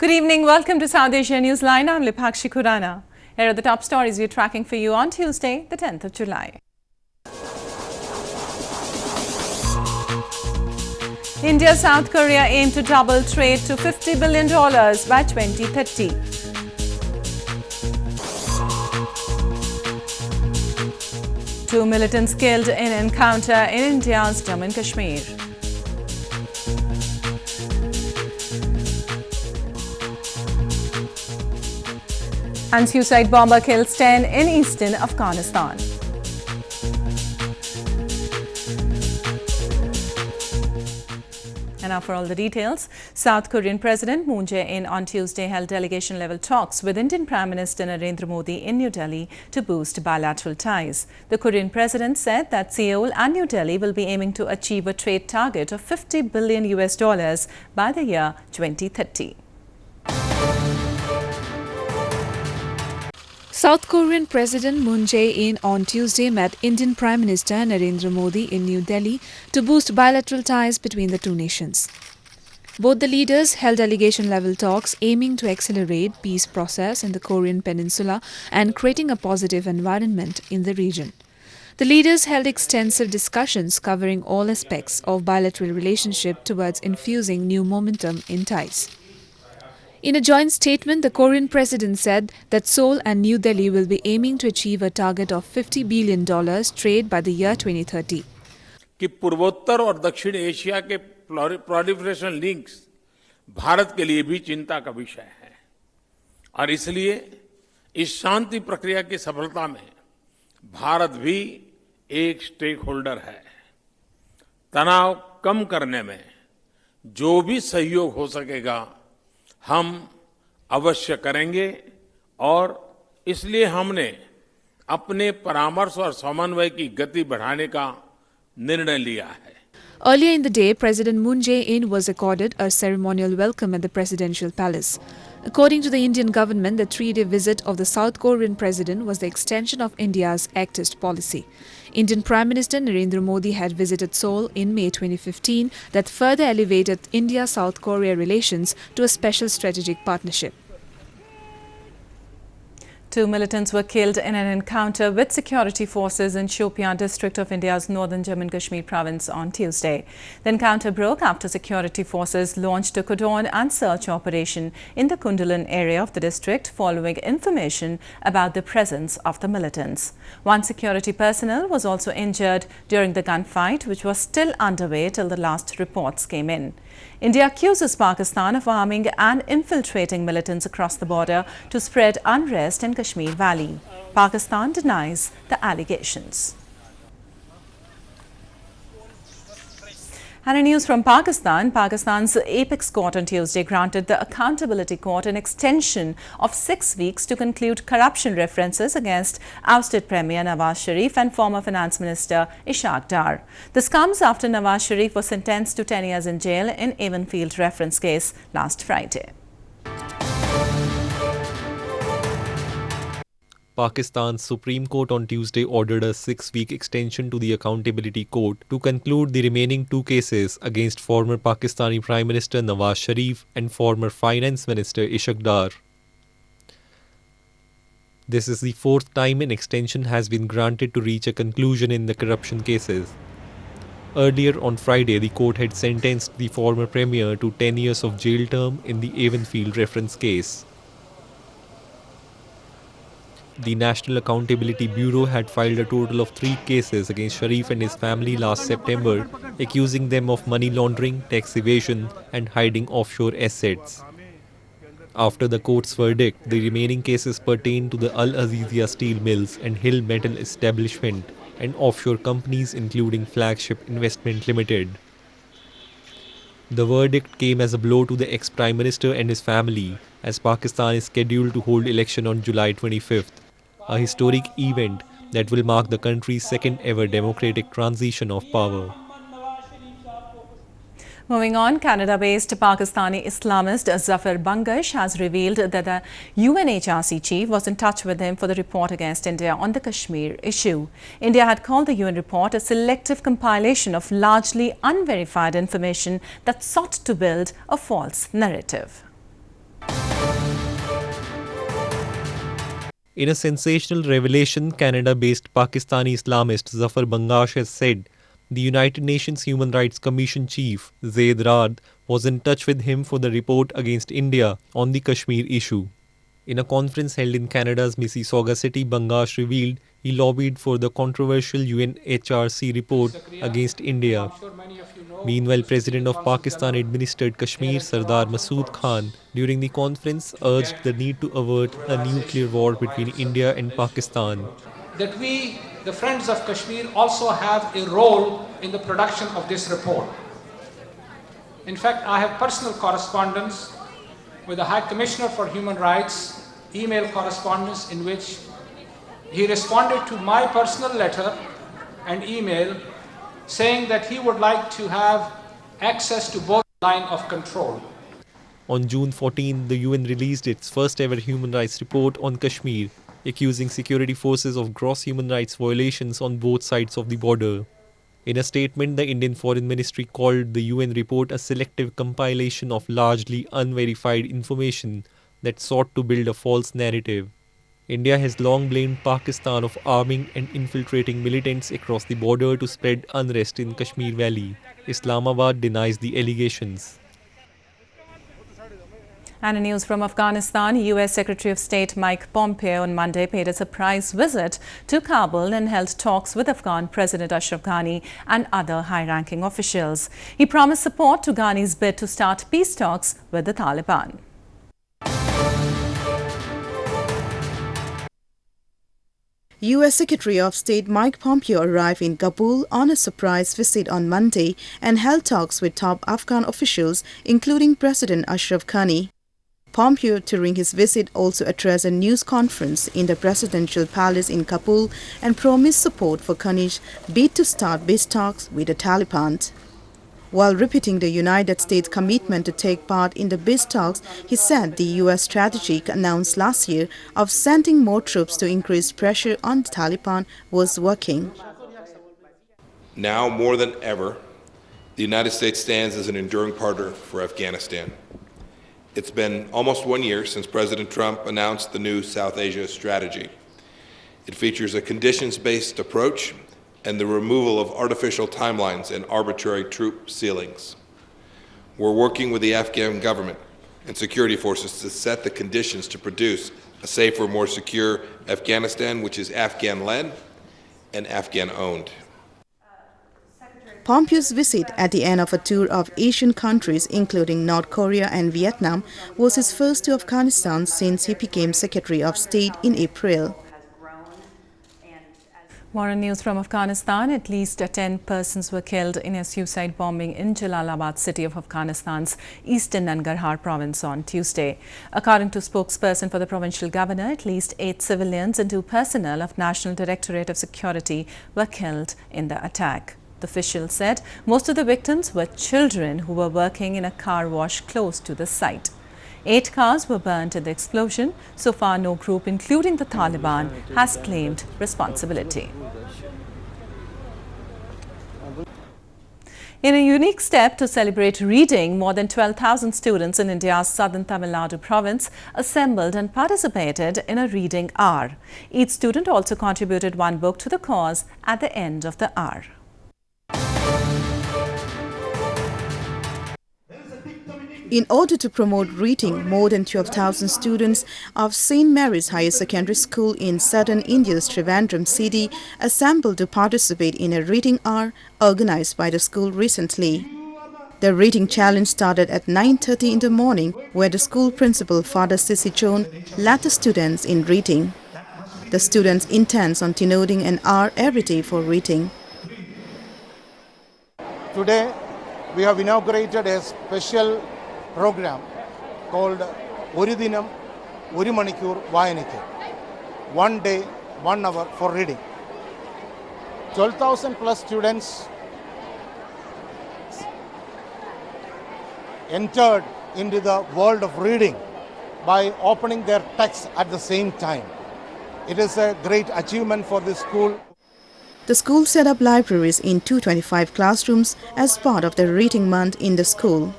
Good evening. Welcome to South Asia Newsline. I'm Lipakshi Khurana. Here are the top stories we're tracking for you on Tuesday, the 10th of July. India-South Korea aim to double trade to $50 billion by 2030. Two militants killed in encounter in India's Jammu and Kashmir. And suicide bomber kills 10 in eastern Afghanistan. And now for all the details. South Korean President Moon Jae-in on Tuesday held delegation-level talks with Indian Prime Minister Narendra Modi in New Delhi to boost bilateral ties. The Korean president said that Seoul and New Delhi will be aiming to achieve a trade target of $50 billion by the year 2030. South Korean President Moon Jae-in on Tuesday met Indian Prime Minister Narendra Modi in New Delhi to boost bilateral ties between the two nations. Both the leaders held delegation-level talks aiming to accelerate peace process in the Korean peninsula and creating a positive environment in the region. The leaders held extensive discussions covering all aspects of bilateral relationship towards infusing new momentum in ties. In a joint statement, the Korean president said that Seoul and New Delhi will be aiming to achieve a target of $50 billion trade by the year 2030. कि पूर्वोत्तर और दक्षिण Asia के proliferation links Bharat के लिए भी चिंता का विषय है और इसलिए इस शांति प्रक्रिया की सफलता में भारत भी एक स्टेक होल्डर है। तनाव कम करने में जो भी सहयोग हो सकेगा हम अवश्य करेंगे और इसलिए हमने अपने परामर्श और समन्वय की गति बढ़ाने का निर्णय लिया है। Earlier in the day, President Moon Jae-in was accorded a ceremonial welcome at the presidential palace. According to the Indian government, the three-day visit of the South Korean president was the extension of India's Act East policy. Indian Prime Minister Narendra Modi had visited Seoul in May 2015 that further elevated India-South Korea relations to a special strategic partnership. Two militants were killed in an encounter with security forces in Shopian district of India's northern Jammu and Kashmir province on Tuesday. The encounter broke after security forces launched a cordon and search operation in the Kundalan area of the district following information about the presence of the militants. One security personnel was also injured during the gunfight, which was still underway till the last reports came in. India accuses Pakistan of arming and infiltrating militants across the border to spread unrest in Kashmir Valley. Pakistan denies the allegations. And in news from Pakistan, Pakistan's Apex Court on Tuesday granted the Accountability Court an extension of 6 weeks to conclude corruption references against ousted Premier Nawaz Sharif and former Finance Minister Ishaq Dar. This comes after Nawaz Sharif was sentenced to 10 years in jail in Avonfield reference case last Friday. Pakistan's Supreme Court on Tuesday ordered a 6-week extension to the Accountability Court to conclude the remaining 2 cases against former Pakistani Prime Minister Nawaz Sharif and former Finance Minister Ishaq Dar. This is the 4th time an extension has been granted to reach a conclusion in the corruption cases. Earlier on Friday, the court had sentenced the former Premier to 10 years of jail term in the Avonfield reference case. The National Accountability Bureau had filed a total of 3 cases against Sharif and his family last September, accusing them of money laundering, tax evasion, and hiding offshore assets. After the court's verdict, the remaining cases pertain to the Al Azizia steel mills and Hill Metal Establishment and offshore companies including Flagship Investment Limited. The verdict came as a blow to the ex-Prime Minister and his family, as Pakistan is scheduled to hold election on July 25th. A historic event that will mark the country's second ever democratic transition of power. Moving on, Canada-based Pakistani Islamist Zafar Bangash has revealed that the UNHRC chief was in touch with him for the report against India on the Kashmir issue. India had called the UN report a selective compilation of largely unverified information that sought to build a false narrative. In a sensational revelation, Canada-based Pakistani Islamist Zafar Bangash has said the United Nations Human Rights Commission chief, Zaid Rad, was in touch with him for the report against India on the Kashmir issue. In a conference held in Canada's Mississauga city, Bangash revealed he lobbied for the controversial UNHRC report against India. Meanwhile, President of Pakistan-administered Kashmir, Sardar Masood Khan, during the conference urged the need to avert a nuclear war between India and Pakistan. That we, the friends of Kashmir, also have a role in the production of this report. In fact, I have personal correspondence with the High Commissioner for Human Rights, email correspondence in which he responded to my personal letter and email saying that he would like to have access to both line of control. On June 14, the UN released its first ever human rights report on Kashmir, accusing security forces of gross human rights violations on both sides of the border. In a statement, the Indian Foreign Ministry called the UN report a selective compilation of largely unverified information that sought to build a false narrative. India has long blamed Pakistan of arming and infiltrating militants across the border to spread unrest in Kashmir Valley. Islamabad denies the allegations. And in news from Afghanistan, U.S. Secretary of State Mike Pompeo on Monday paid a surprise visit to Kabul and held talks with Afghan President Ashraf Ghani and other high-ranking officials. He promised support to Ghani's bid to start peace talks with the Taliban. U.S. Secretary of State Mike Pompeo arrived in Kabul on a surprise visit on Monday and held talks with top Afghan officials, including President Ashraf Ghani. Pompeo, during his visit, also addressed a news conference in the presidential palace in Kabul and promised support for Ghani's bid to start peace talks with the Taliban. While repeating the United States' commitment to take part in the peace talks, he said the U.S. strategy announced last year of sending more troops to increase pressure on the Taliban was working. Now more than ever, the United States stands as an enduring partner for Afghanistan. It's been almost 1 year since President Trump announced the new South Asia strategy. It features a conditions-based approach and the removal of artificial timelines and arbitrary troop ceilings. We're working with the Afghan government and security forces to set the conditions to produce a safer, more secure Afghanistan, which is Afghan-led and Afghan-owned. Pompeo's visit at the end of a tour of Asian countries, including North Korea and Vietnam, was his first to Afghanistan since he became Secretary of State in April. More on news from Afghanistan. At least 10 persons were killed in a suicide bombing in Jalalabad city of Afghanistan's eastern Nangarhar province on Tuesday. According to spokesperson for the provincial governor, at least 8 civilians and 2 personnel of National Directorate of Security were killed in the attack. The official said most of the victims were children who were working in a car wash close to the site. 8 cars were burnt in the explosion. So far, no group, including the Taliban, has claimed responsibility. In a unique step to celebrate reading, more than 12,000 students in India's southern Tamil Nadu province assembled and participated in a reading hour. Each student also contributed 1 book to the cause at the end of the hour. In order to promote reading, more than 12,000 students of St. Mary's Higher Secondary School in southern India's Trivandrum city assembled to participate in a reading hour organized by the school recently. The reading challenge started at 9:30 in the morning, where the school principal, Father Sissy Chon, led the students in reading. The students intend on denoting an hour every day for reading. Today, we have inaugurated a special program called Oru Dinam Oru Manikur Vayanakku. 1 day, 1 hour for reading. 12,000 plus students entered into the world of reading by opening their texts at the same time. It is a great achievement for this school. The school set up libraries in 225 classrooms as part of the reading month in the school.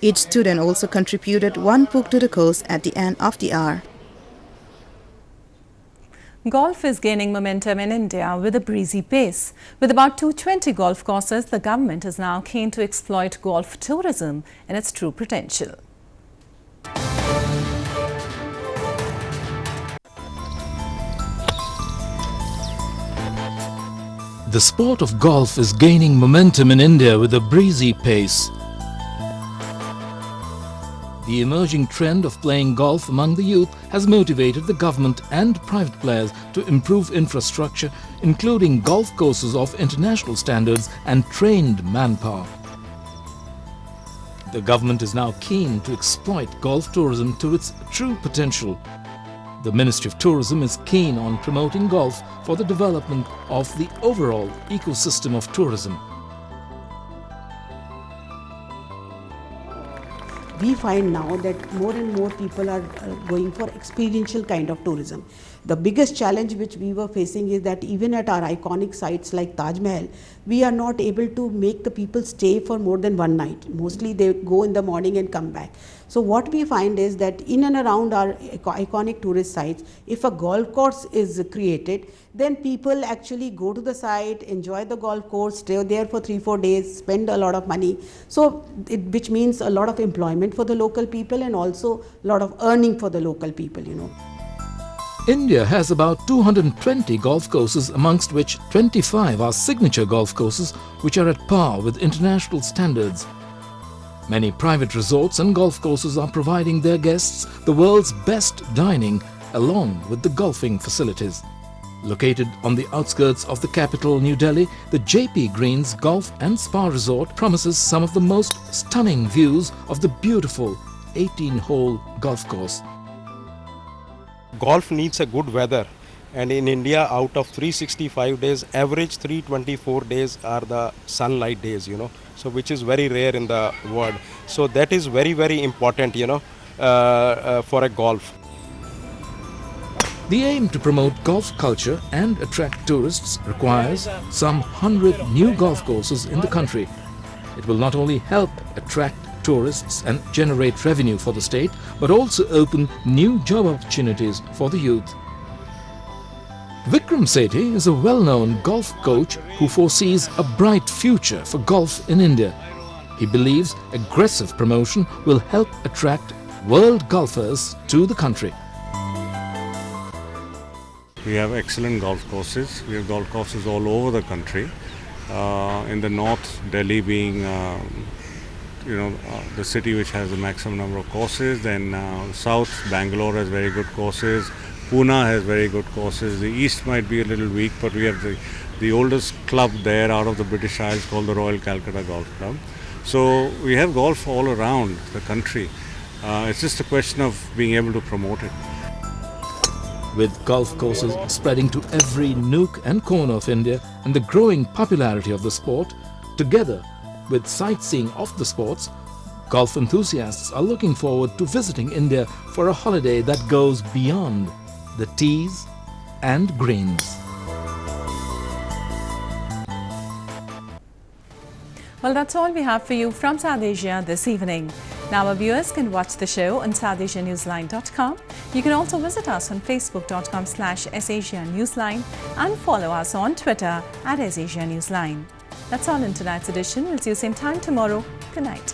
Each student also contributed 1 book to the course at the end of the hour. Golf is gaining momentum in India with a breezy pace. With about 220 golf courses, the government is now keen to exploit golf tourism in its true potential. The sport of golf is gaining momentum in India with a breezy pace. The emerging trend of playing golf among the youth has motivated the government and private players to improve infrastructure, including golf courses of international standards and trained manpower. The government is now keen to exploit golf tourism to its true potential. The Ministry of Tourism is keen on promoting golf for the development of the overall ecosystem of tourism. We find now that more and more people are going for experiential kind of tourism. The biggest challenge which we were facing is that even at our iconic sites like Taj Mahal, we are not able to make the people stay for more than one night. Mostly they go in the morning and come back. So what we find is that in and around our iconic tourist sites, if a golf course is created, then people actually go to the site, enjoy the golf course, stay there for 3-4 days, spend a lot of money. So which means a lot of employment for the local people and also a lot of earning for the local people, you know. India has about 220 golf courses, amongst which 25 are signature golf courses which are at par with international standards. Many private resorts and golf courses are providing their guests the world's best dining along with the golfing facilities. Located on the outskirts of the capital, New Delhi, the JP Greens Golf and Spa Resort promises some of the most stunning views of the beautiful 18-hole golf course. Golf needs a good weather, and in India, out of 365 days, average 324 days are the sunlight days, you know, so which is very rare in the world. So that is very, very important, you know, for a golf. The aim to promote golf culture and attract tourists requires some 100 new golf courses in the country. It will not only help attract tourists and generate revenue for the state, but also open new job opportunities for the youth. Vikram Sethi is a well-known golf coach who foresees a bright future for golf in India. He believes aggressive promotion will help attract world golfers to the country. We have excellent golf courses. We have golf courses all over the country. In the north, Delhi being the city which has the maximum number of courses. Then south, Bangalore has very good courses. Pune has very good courses. The east might be a little weak, but we have the oldest club there out of the British Isles called the Royal Calcutta Golf Club. So we have golf all around the country. It's just a question of being able to promote it. With golf courses spreading to every nook and corner of India and the growing popularity of the sport, together with sightseeing of the sports, golf enthusiasts are looking forward to visiting India for a holiday that goes beyond the tees and greens. Well, that's all we have for you from South Asia this evening. Now our viewers can watch the show on SouthAsiaNewsline.com. You can also visit us on Facebook.com/SAsia Newsline and follow us on Twitter @SAsia Newsline. That's all in tonight's edition. We'll see you same time tomorrow. Good night.